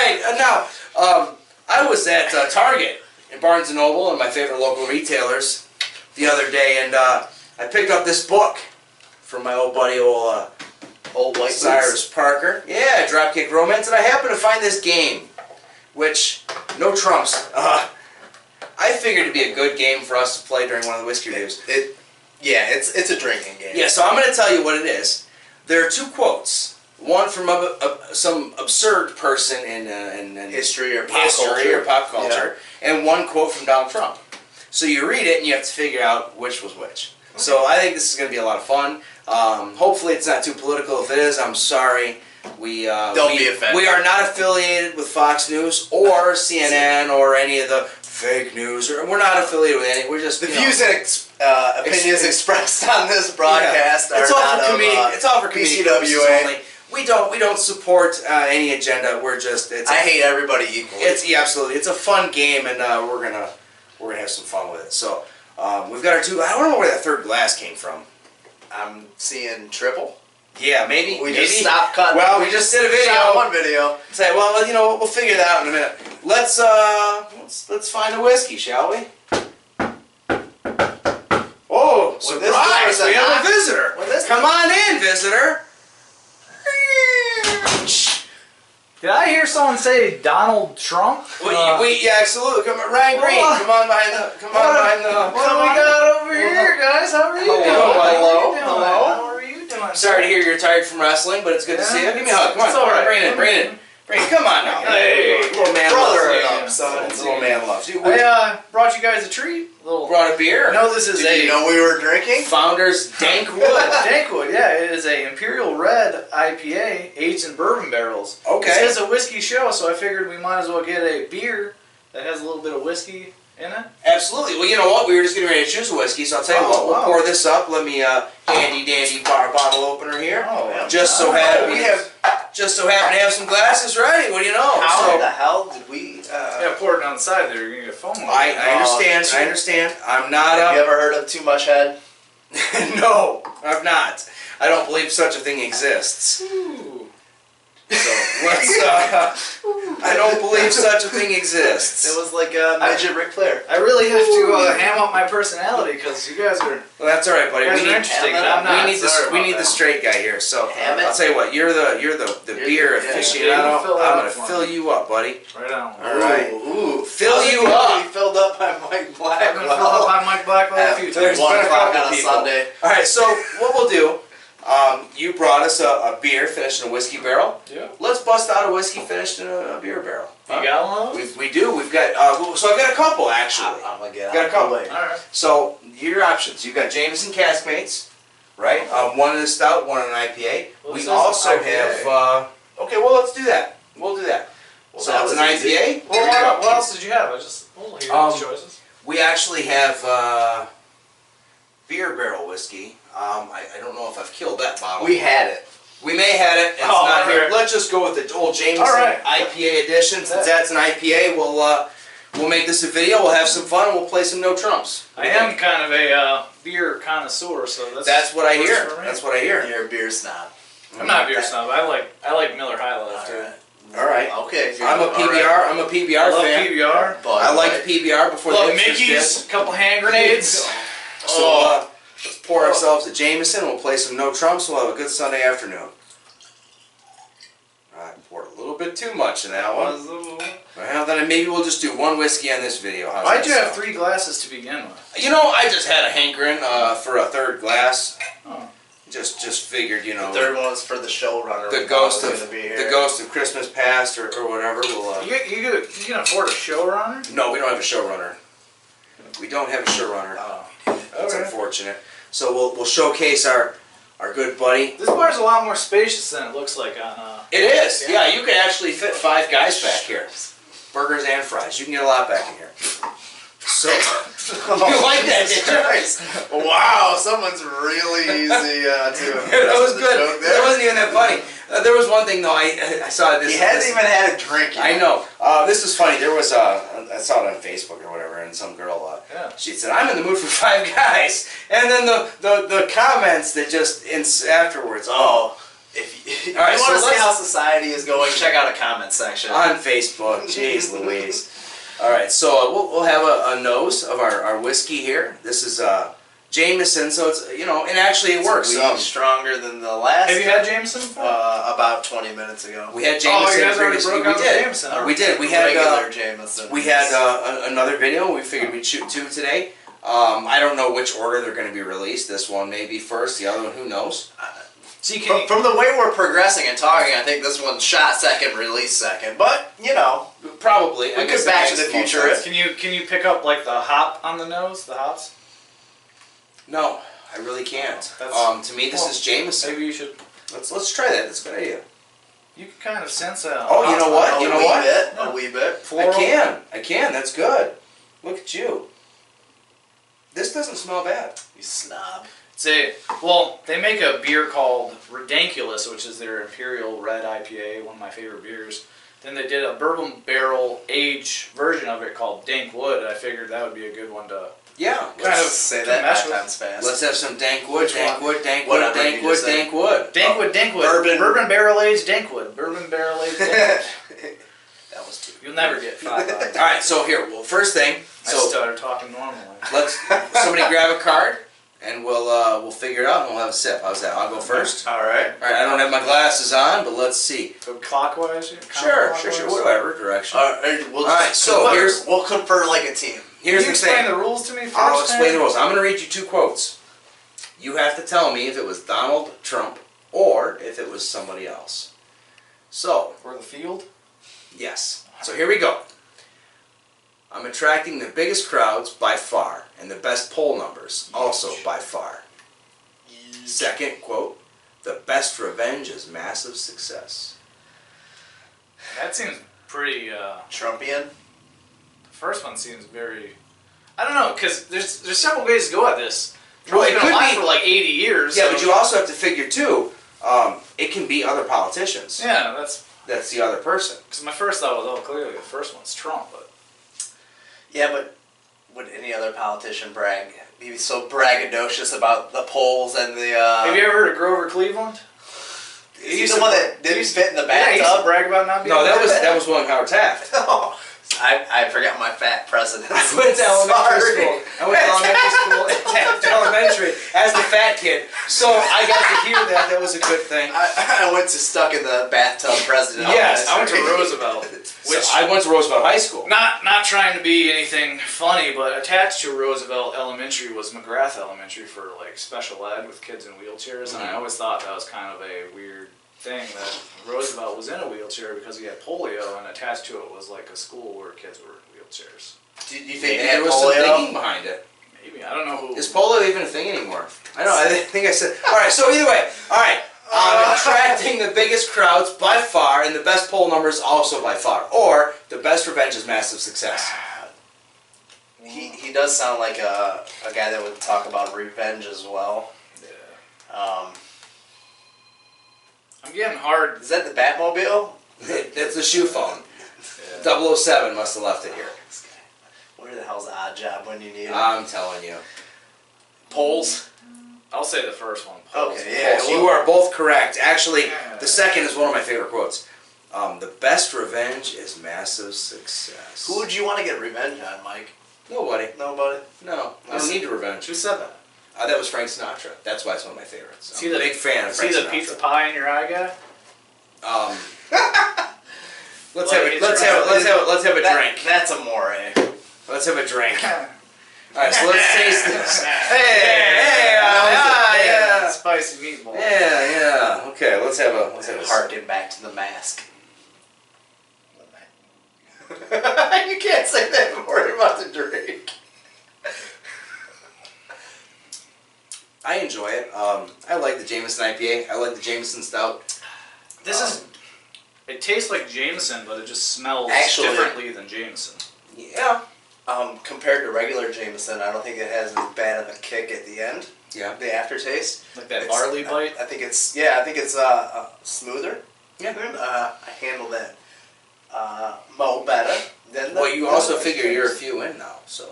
right. Now, I was at Target in Barnes & Noble and my favorite local retailers the other day, and I picked up this book from my old buddy, old white Cyrus Parker. Yeah, Dropkick Romance, and I happened to find this game, which, no trumps. I figured it'd be a good game for us to play during one of the whiskey reviews. Yeah, it's a drinking game. Yeah, so I'm going to tell you what it is. There are two quotes. One from some absurd person in history or pop culture, and one quote from Donald Trump. So you read it and you have to figure out which was which. Okay. So I think this is going to be a lot of fun. Hopefully it's not too political. If it is, I'm sorry. Don't be offended. We are not affiliated with Fox News or CNN or any of the fake news. We're not affiliated with any. We're just the views and opinions expressed on this broadcast are it's all for comedic purposes only. We don't support any agenda. We're just. I hate everybody equally. Absolutely. It's a fun game, and we're gonna have some fun with it. So we've got our two. I don't know where that third glass came from. I'm seeing triple. Yeah, maybe. We just stopped cutting. Well, we just did a video. Shot one video. Say, well, you know, we'll figure that out in a minute. Let's find a whiskey, shall we? Oh, surprise! We have a visitor. Come on in, visitor. Did I hear someone say Donald Trump? Yeah, absolutely. Come on, Ryan Green. Come on behind the. What do we got over here, guys? How are you doing? Hello. How are you doing? Sorry to hear you're tired from wrestling, but it's good to see you. Give me a hug. Come on. It's all right. Bring it in. Come on now. Hey, little man loves you. Little man loves you. I brought you guys a treat. Brought a beer. No, this is Did you know we were drinking? Founder's Dankwood. Dankwood, yeah. It is a Imperial Red IPA aged in bourbon barrels. Okay. It is a whiskey show, so I figured we might as well get a beer that has a little bit of whiskey in it. Absolutely. Well, you know what? We were just getting ready to choose a whiskey, so I'll tell you what. We'll pour this up. Let me handy dandy bottle opener here. Oh, yeah. Just so happen to have some glasses ready. What do you know? How the hell did we? Yeah, pour it down the side there. You're gonna get foam. I understand. I understand. I'm not. Have you ever heard of Too Much Head? No, I've not. I don't believe such a thing exists. Ooh. So let's. I don't believe such a thing exists. It was like a midget Ric Flair. I really have to ham up my personality because you guys are. Well, that's all right, buddy. We need the straight guy here. So I'll tell you what. You're the beer aficionado. I'm gonna fill you up, buddy. Right on. All right. Ooh, fill you up. We filled up by Mike Blackwell. I've been filled up by Mike Blackwell a few times. 1 o'clock on a Sunday. All right. So what we'll do. You brought us a beer finished in a whiskey barrel. Yeah. Let's bust out a whiskey finished in a beer barrel. You got one? We do. We've got. So I've got a couple actually. I'm gonna get got a couple. All right. So your options. You've got Jameson Caskmates, right? One in a stout, one in an IPA. We also have. Okay, well let's do that. We'll do that. Well, so it's an IPA. Well, what else did you have? I just hear the choices. We actually have beer barrel whiskey. I don't know if I've killed that bottle. We had it. We may have it. It's not here. Let's just go with the old Jameson IPA edition. Since that's an IPA, we'll make this a video. We'll have some fun. And we'll play some no trumps. I am kind of a beer connoisseur, so that's what I hear. That's what I hear. You're a beer snob. I'm not a beer snob. I like Miller High Life too. All right. Okay. I'm a PBR. I'm a PBR fan. I love PBR. I liked PBR before the Mickey's. Couple hand grenades. So let's pour ourselves a Jameson. We'll play some no trumps. We'll have a good Sunday afternoon. I poured a little bit too much in that one. Well, then maybe we'll just do one whiskey on this video. Why'd you have 3 glasses to begin with? You know, I just had a hankering for a third glass. Oh. Just figured, you know. The third one was for the showrunner. The ghost of Christmas Past or whatever. We'll, you can afford a showrunner? No, we don't have a showrunner. We don't have a showrunner. That's unfortunate. So we'll showcase our good buddy. This bar's a lot more spacious than it looks like on. It is. Yeah, you could actually fit 5 guys back here. Burgers and fries. You can get a lot back in here. So you like that, didn't you? Wow, someone's really easy to. That was good. That wasn't even that funny. There was one thing though. I saw this. He hasn't even had a drink yet. I know. This was funny. There was I saw it on Facebook or whatever, and some girl she said, "I'm in the mood for 5 guys," and then the comments that just afterwards. If you All right, want to so see how society is going, check out a comment section. On Facebook. Jeez Louise. All right, so we'll have a nose of our whiskey here. This is Jameson, so it's, and actually it works. It's a week stronger than the last. Have you had Jameson before? About 20 minutes ago. We had Jameson. Oh, you guys already previously. broke out We did. Jameson, huh? We did. We had regular Jameson. We had another video. We figured we'd shoot 2 today. I don't know which order they're going to be released. This one may be first. The other one, who knows? See, from the way we're progressing and talking, I think this one's shot second, release second. But Probably. we could Back to the Future it. Can you pick up like the hop on the nose, the hops? No, I really can't. To me, this is Jameson. Maybe you should. Let's try that. That's a good idea. You can kind of sense that. Oh, you know what? You know what? A wee bit. I can. That's good. Look at you. This doesn't smell bad. You snob. Well, they make a beer called Ridiculous, which is their Imperial Red IPA, one of my favorite beers. Then they did a bourbon barrel age version of it called Dank Wood. I figured that would be a good one to Yeah. kind of say that 5 times fast. Let's have some dank wood, dank wood, dank wood, Whatever dank you wood, just said. dank wood. Dank Wood, Dank Wood. Bourbon barrel aged Dank Wood. Bourbon barrel aged Dank Wood. That was 2. You'll never get 5 out of that. All right, so here, first thing. I So started talking normally. somebody grab a card, and we'll figure it out, and we'll have a sip. How's that? I'll go first. All right. All right. I don't have my glasses on, but let's see. So clockwise? Sure. Whatever direction. All right. We'll confer like a team. Here's Can you the explain thing. the rules to me first? I'll explain the rules. I'm going to read you 2 quotes. You have to tell me if it was Donald Trump or if it was somebody else. So, For the field? yes. So here we go. I'm attracting the biggest crowds by far and the best poll numbers also by far. Second quote, the best revenge is massive success. That seems pretty, Trumpian. the first one seems very, I don't know, because there's several ways to go at this. Well, Trump's it been could alive be- for like 80 years. Yeah, so- but you also have to figure too, it can be other politicians. Yeah, That's the other person. because my first thought was, clearly the first one's Trump, but... Yeah, but would any other politician be so braggadocious about the polls and the? Have you ever heard of Grover Cleveland? Is he the one that didn't fit in the Yeah, he used to bathtub? brag about not being... No, that was William Howard Taft. Oh, I forgot my fat president. I went to elementary school. Elementary as the fat kid. So I got to hear that. That was a good thing. I went to stuck in the bathtub president. Yes, I went to Roosevelt. So I went to Roosevelt High School. Not trying to be anything funny, but attached to Roosevelt Elementary was McGrath Elementary for like special ed with kids in wheelchairs, and I always thought that was kind of a weird thing that Roosevelt was in a wheelchair because he had polio, and attached to it was like a school where kids were in wheelchairs. Do you think Maybe they had there was some polio? thinking behind it. Maybe, I don't know who. Is polio even a thing anymore? I know. I think I said. All right. So either way, all right. I'm attracting the biggest crowds by far, and the best poll numbers also by far. Or the best revenge is massive success. He does sound like a guy that would talk about revenge as well. Yeah. I'm getting hard. Is that the Batmobile? That's the shoe phone. 007 must have left it here. Where the hell's Odd Job when you need it? I'm telling you. Polls? I'll say the first one. Okay, yeah. Yes, you are both correct. Actually, the second is one of my favorite quotes. The best revenge is massive success. Who would you want to get revenge on, Mike? Nobody. Nobody? No, I don't need a revenge. Who said that? That was Frank Sinatra. That's why it's one of my favorites. See I'm the a big fan of See Frank the Sinatra. pizza pie in your eye guy? Let's Like, have a That- drink. That's amore. Let's have a drink. All right, so let's taste this. Yeah. Spicy meatball. Yeah. Okay, let's have a Harken back to the mask. You can't say that before you're about to drink. I enjoy it. I like the Jameson IPA. I like the Jameson Stout. This is. It tastes like Jameson, but it just smells Actually- differently than Jameson. Yeah. Compared to regular Jameson, I don't think it has as bad of a kick at the end. Yeah. The aftertaste. Like that It's- barley bite. I think it's smoother. Yeah. I handle that mo better than the. Well, you also figure you're a few in now, so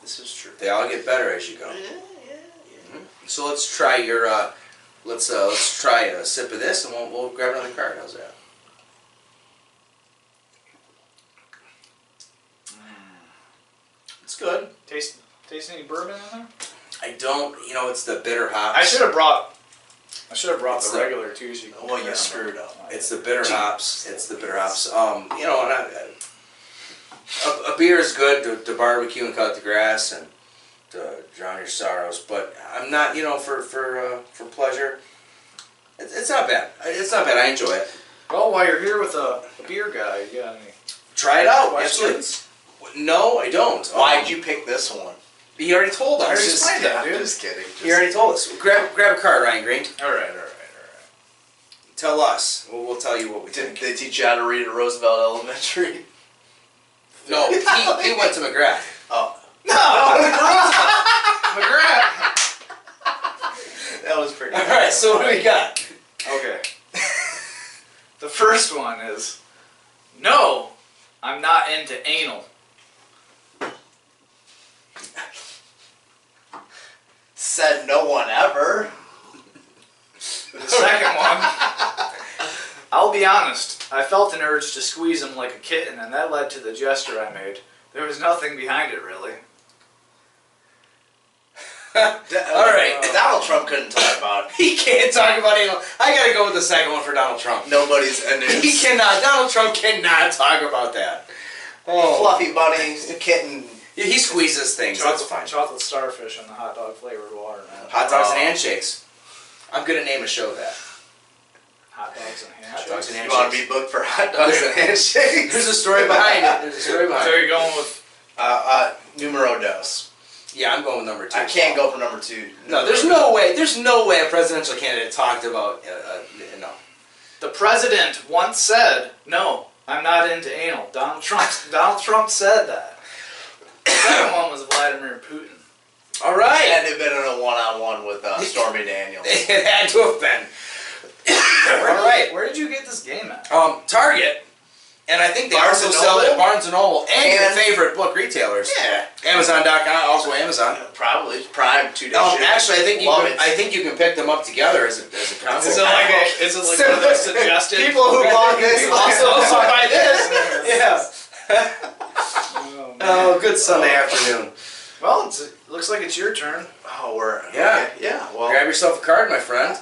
This is true. they all get better as you go. Yeah. So let's try your let's try a sip of this, and we'll grab another card. How's that? It's good. Taste any bourbon in there? I don't. You know, it's the bitter hops. I should have brought It's the the- regular too. So you can Well, you compare them. screwed up. It's the bitter hops. It's the bitter hops. You know, and a beer is good to barbecue and cut the grass and to drown your sorrows. But I'm not, you know, for pleasure. It's not bad. It's not bad. I enjoy it. Well, while you're here with a beer guy, you got any Try it out. questions? Absolutely. No, I don't. Why'd you pick this one? He already told us. I already explained that, dude. Just kidding. He already told us. Grab a card, Ryan Green. All right. Tell us. We'll tell you what we Did think. they teach you how to read at Roosevelt Elementary? No, he went to McGrath. Oh. No, McGrath. That was pretty All right. So what do we got? Okay. The first one is, no, I'm not into anal. Said no one ever. The second one, I'll be honest, I felt an urge to squeeze him like a kitten, and that led to the gesture I made. There was nothing behind it, really. All right. Donald Trump couldn't talk about He can't talk about anal. I gotta go with the second one for Donald Trump. nobody's He cannot. Donald Trump cannot talk about that. Oh, fluffy bunnies, kitten. he squeezes things. That's fine. Chocolate starfish and the hot dog flavored water, man. Hot dogs and Oh. handshakes. I'm gonna name a show that. Hot dogs and handshakes. Hot dogs and You want to handshakes. be booked for hot dogs and handshakes? There's a story behind it. There's a story So behind it. you're going with Numero dos. Yeah, I'm going with number 2. I can't go for number 2. No, there's no way. There's no way a presidential candidate talked about. No. the president once said, no, I'm not into anal. Donald Trump said that. The second one was Vladimir Putin. All right. Had to have been in a one-on-one with Stormy Daniels. It had to have been. All right. Where did you get this game at? Target, and I think they Barnes also and sell it Noble? at Barnes and Noble and your And- favorite book retailers. Yeah. Amazon.com, also Amazon. Probably Prime 2 days. shipping. Actually, I think Love it. you can pick them up together as a concept. Is it like one of those suggested? People who bought this also buy this. Yeah. Oh, man. Oh, good Sunday afternoon. Well, it looks like it's your turn. Oh, we're Yeah. okay. Yeah. Well, Grab yourself a card, my friend.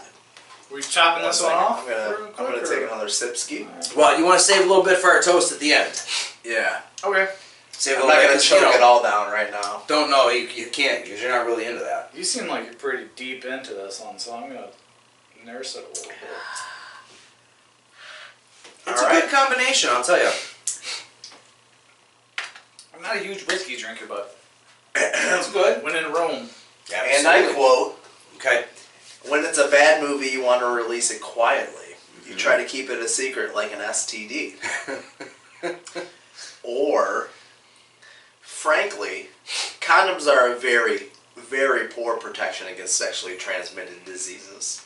We chopping this one off? I'm gonna take another sip ski. Well, you want to save a little bit for our toast at the end. Yeah. Okay. Save a I'm little not bit gonna 'cause, choke it all down right now. Don't know. You can't because you're not really into that. You seem like you're pretty deep into this one, so I'm gonna nurse it a little bit. It's All a right. good combination, I'll tell you. I'm not a huge whiskey drinker, but It's good. when in Rome, And I quote, Okay. when it's a bad movie, you want to release it quietly. You try to keep it a secret like an STD. Or, frankly, condoms are a very, very poor protection against sexually transmitted diseases.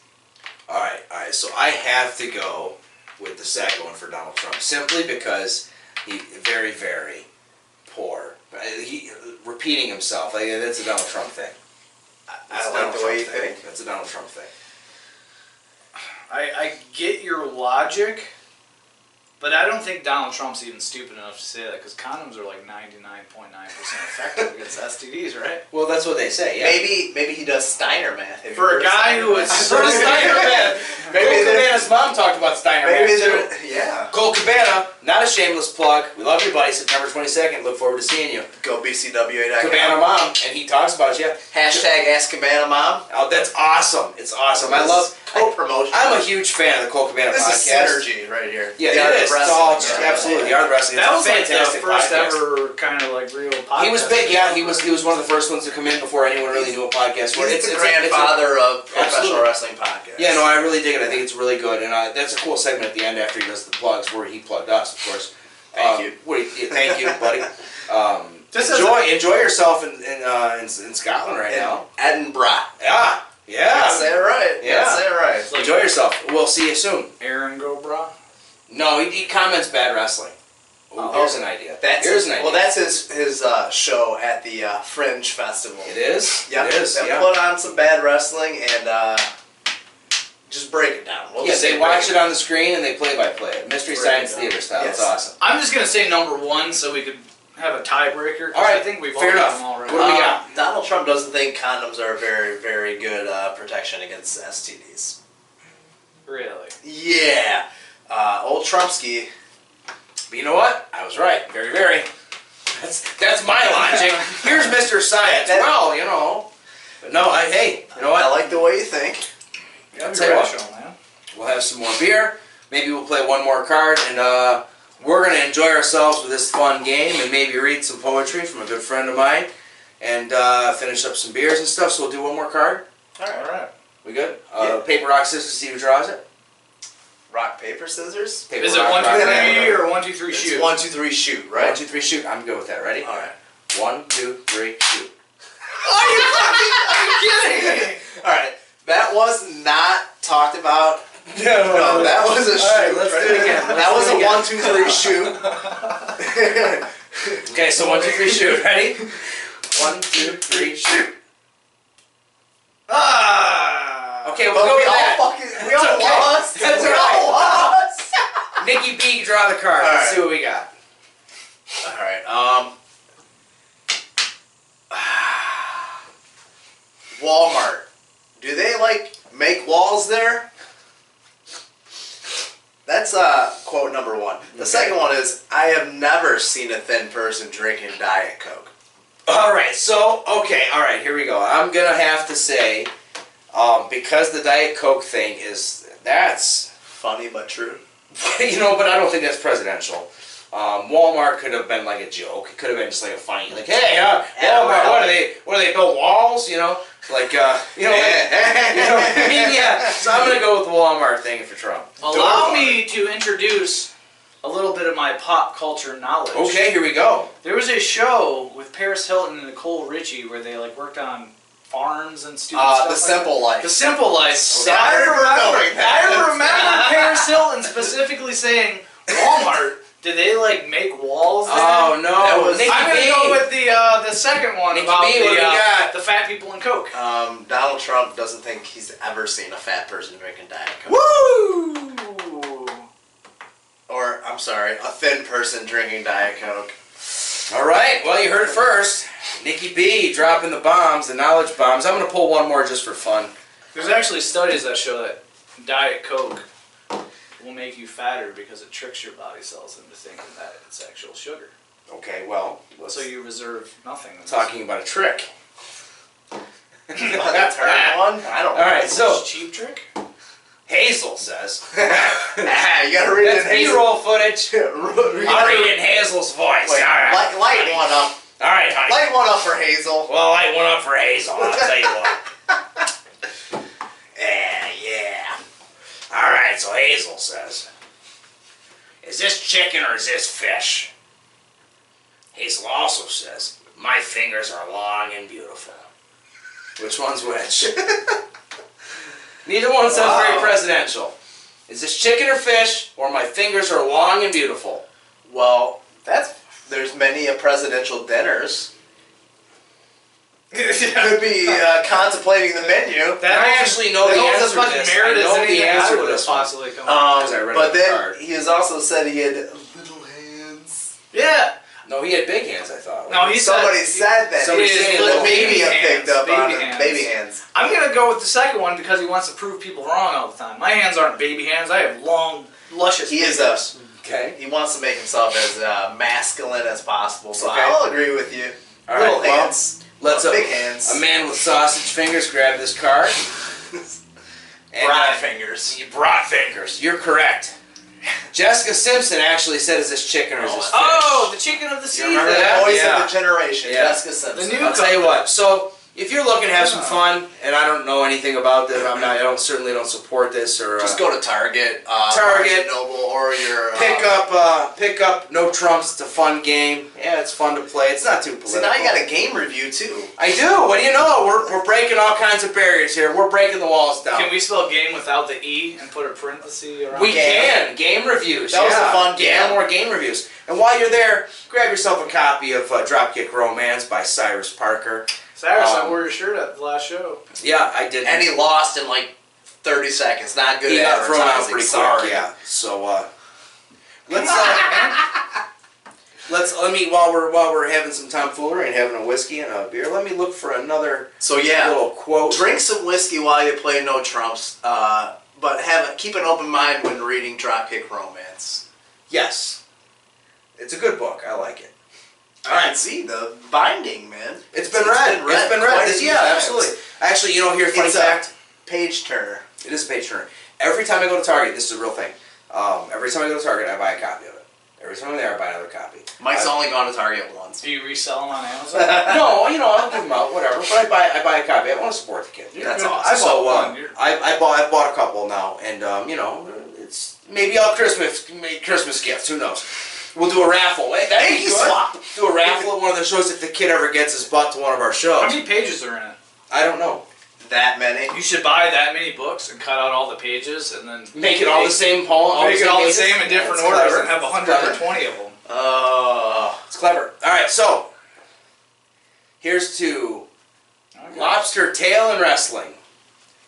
All right. So I have to go with the second one for Donald Trump simply because he very, very poor. He repeating himself. Like, that's a Donald Trump thing. That's a I like Donald the way you Trump thing. think. That's a Donald Trump thing. I get your logic, but I don't think Donald Trump's even stupid enough to say that, because condoms are like 99.9% effective against STDs, right? Well, that's what they say. Yeah. Maybe he does Steiner math. Have you For heard a of guy Steiner who math? is I've heard of Steiner man. Maybe Cole they're- Cabana's mom talked about Steiner Maybe man too. they're, yeah. Cole Cabana, not a shameless plug. We love you, buddy. September 22nd. Look forward to seeing you. Go BCWA.com. Cabana mom, and he talks about you. Hashtag Ask Cabana Mom. Oh, that's awesome. It's awesome. I love. Co-promotion. I'm a huge fan of the Cole Cabana This podcast. is synergy right here. Yeah, The art it of is. It's wrestling. all Yeah. absolutely the art of wrestling. That It's was a like the fantastic first podcast. ever kind of like real podcast. He was big, yeah. He was one of the first ones to come in before anyone really knew what podcasts were. He's the grandfather of professional Absolutely. wrestling podcasts. Yeah, no, I really dig it. I think it's really good, and that's a cool segment at the end after he does the plugs, where he plugged us, of course. Thank you. Thank you, buddy. Just as Enjoy yourself in Scotland right In now. Edinburgh. Yeah, Yeah. Say it right. Yeah. Say it right. Like Enjoy yourself. We'll see you soon. Aaron Gobra. No, he comments bad wrestling. Ooh, here's an idea. Here's an idea. Well, that's his show at the Fringe Festival. It is. Yep. It is. They Yeah. put on some bad wrestling, and Just break it down. We'll Yeah, just they say watch break it on the screen and they play-by-play it. Mystery Break Science it down. Theater style. Yes. It's awesome. I'm just gonna say number 1 so we could have a tiebreaker. All right, I think we've fair all got enough. them already. What do we got? Donald Trump doesn't think condoms are a very, very good protection against STDs. Really? Yeah. Old Trumpski. But you know what? I was right. Very, very. That's my logic. Here's Mr. Science. Well, you know. But no, hey, you know what? I like the way you think. Yeah, I'll tell you what. rational, man. We'll have some more beer. Maybe we'll play one more card, and we're going to enjoy ourselves with this fun game and maybe read some poetry from a good friend of mine and finish up some beers and stuff. So we'll do one more card. All right. We good? Yeah. Paper, rock, scissors, see who draws it. Rock, paper, scissors? Paper, Is it rock, 1, 2, rock, 3 paper. or 1, 2, 3 shoot? It's 1, 2, 3 shoot, right? 1, 2, 3, shoot. I'm good with that. Ready? All right. 1, 2, 3, shoot. Are you kidding me? All right. That was not talked about. No, that was a shoot. All right, let's do it again. That was a 1, 2, 3 shoot. Okay, so 1, 2, 3, shoot. Ready? 1, 2, 3, shoot. Ah! Okay, we'll But go we with all that. fucking, we It's all okay. lost. That's We all all right. lost. Nikki B, draw the card. All Let's right. see what we got. All right. Walmart. Do they make walls there? That's quote number 1. The second one is, I have never seen a thin person drinking Diet Coke. All right, here we go. I'm gonna have to say, because the Diet Coke thing that's Funny but true. but I don't think that's presidential. Walmart could have been like a joke. It could have been just like a funny, like, hey, Walmart, what do they build walls? Like, what I mean? Yeah. So I'm gonna go with the Walmart thing for Trump. Allow me to introduce a little bit of my pop culture knowledge. Okay, here we go. There was a show with Paris Hilton and Nicole Richie where they worked on farms and stupid stuff. The Simple Life. The Simple Life. Okay. I remember Paris Hilton specifically saying, Walmart, did they make walls there? Oh no, That was- Nikki I'm gonna B. go with the second one Nikki about B, what do we got? the fat people in Coke. Donald Trump doesn't think he's ever seen a fat person drinking Diet Coke. Woo! Or, I'm sorry, a thin person drinking Diet Coke. All right, well, you heard it first. Nikki B dropping the bombs, the knowledge bombs. I'm going to pull one more just for fun. There's actually studies that show that Diet Coke will make you fatter because it tricks your body cells into thinking that it's actual sugar. Okay, well, So you reserve nothing. talking about a trick. That's her one? I don't know. All right, so Cheap trick? Hazel says. You gotta read That's it in Hazel. B-roll footage. I'll read it in Hazel's voice. Wait, All right. light one up. All right, honey. Light one up for Hazel. Well, light one up for Hazel. I'll tell you what. Yeah. All right, so Hazel says, is this chicken or is this fish? Hazel also says, my fingers are long and beautiful. Which one's which? Neither one sounds very presidential. Is this chicken or fish, or my fingers are long and beautiful? Well, there's many a presidential dinners. Could be contemplating the menu. I actually know the That's answer as to much this. merit I as know the anything answer I to would have this one. possibly come up with. Because I read But the then card. he has also said he had little hands. Yeah. No, he had big hands, I thought. No, he Somebody said that. Somebody His said little little baby baby picked hands, up on baby him. hands. Baby hands. I'm going to go with the second one because he wants to prove people wrong all the time. My hands aren't baby hands. I have long, luscious He is fingers. Okay. He wants to make himself as masculine as possible, so Okay. I'll agree with you. All Little right, well, hands. Let's big hands. A man with sausage fingers grab this card. And, Broad fingers. Broad fingers. You're correct. Jessica Simpson actually said, "Is this chicken or is this fish?" Oh, the chicken of the season. remember that? Voice Yeah. of the generation. Yeah. Jessica Simpson. The new- I'll tell you what. So, if you're looking to have some fun, and I don't know anything about this, I certainly don't support this or Just go to Target, Target. Barnes & Noble, or your pick up No Trumps. It's a fun game. Yeah, it's fun to play. It's not too political. See, now you got a game review too. I do. What do you know? We're breaking all kinds of barriers here. We're breaking the walls down. Can we spell game without the E and put a parenthesis around We it? can. Game reviews. That was a fun game. Yeah, more game reviews. And while you're there, grab yourself a copy of Dropkick Romance by Cyrus Parker. Cyrus, I wore your shirt at the last show. Yeah, I did. And he lost in like 30 seconds. Not good He got thrown out advertising. pretty Sorry. quick. Yeah. So let me while we're having some tomfoolery and having a whiskey and a beer, let me look for another So yeah, little quote. drink some whiskey while you play No Trumps, but keep an open mind when reading Dropkick Romance. Yes. It's a good book. I like it. I can see the binding, man. It's been read. It's been read. quite a few Yeah, times. absolutely. Actually, here's a funny It's a fact. page turner. It is a page turner. Every time I go to Target, this is a real thing. Every time I go to Target, I buy a copy of it. Every time I'm there, I buy another copy. Mike's only gone to Target once. Do you resell them on Amazon? No, I'll give them out, whatever. But I buy a copy. I want to support the kid. That's good. awesome. I bought one. You're- I bought a couple now, and it's maybe all Christmas gifts. Who knows? We'll do a raffle. Hey, that'd be Yankee good. swap. Do a raffle at one of the shows if the kid ever gets his butt to one of our shows. How many pages are in it? I don't know. That many. You should buy that many books and cut out all the pages and then Make it all the same poem. Make it all the pages? same in different That's orders clever. and have 120 of them. It's clever. All right, so here's to Okay. lobster tail and wrestling.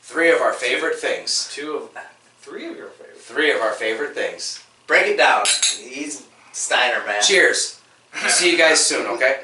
Three of our favorite things. Three of your favorites. Three of our favorite things. Break it down. He's Steiner, man. Cheers. See you guys soon, okay?